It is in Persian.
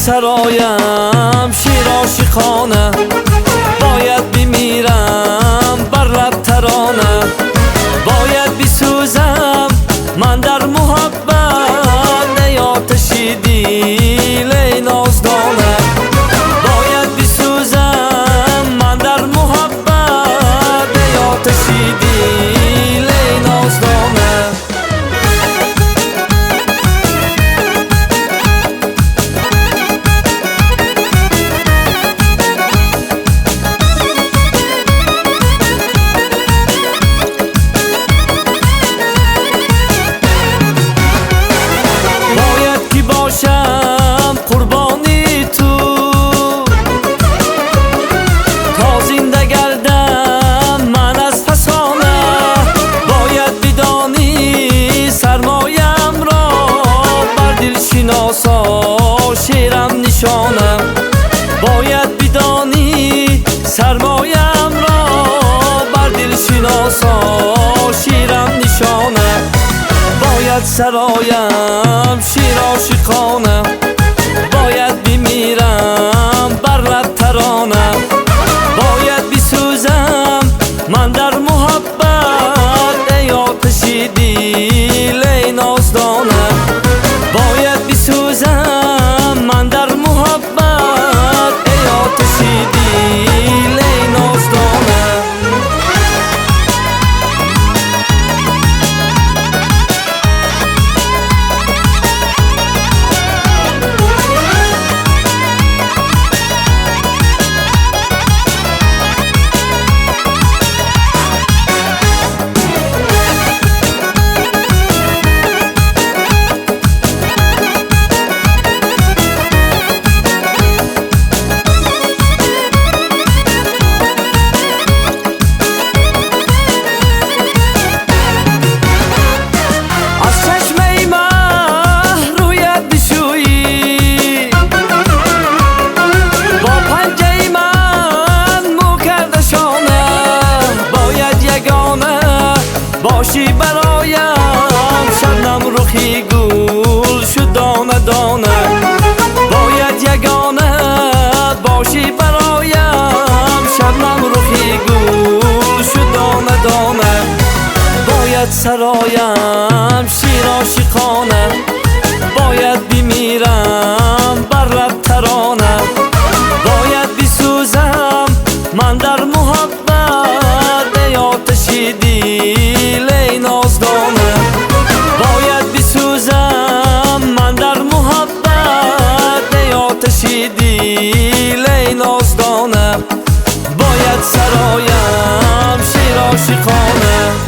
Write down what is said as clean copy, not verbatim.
سرایم شیر عاشقانه، باید بمیرم بر لب ترانه، باید بسوزم من در محبت ای آتش دل ای نازدانه، باید بسوزم من در محبت ای آتش دل ای نازدانه. قربانی تو تا زنده گردم من از فسانه، باید بدانی سرمایم را بر دل شناسا شیرم نشانه، باید بدانی سرمایم را بر دل شناسا شیرم نشانه، باید سرایم شیر عاشقانه، باید بمیرم بر لب ترانه، باید بسوزم من در محبت ای آتش دل ای نازدانه، باید بسوزم من در محبت ای آتش دل ای نازدانه. باشی برایم شبنم رخی گل شد دانه دانه، باید یگانه باشی برایم شبنم رخی گل شد دانه دانه، باید سرایم شیر عاشقانه، باید بمیرم بر لب ترانه، باید بسوزم من در محبت ای آتش دل ای نازدانه، باید بسوزم من در محبت ای آتش دل ای نازدانه، باید سرایم شیر عاشقانه.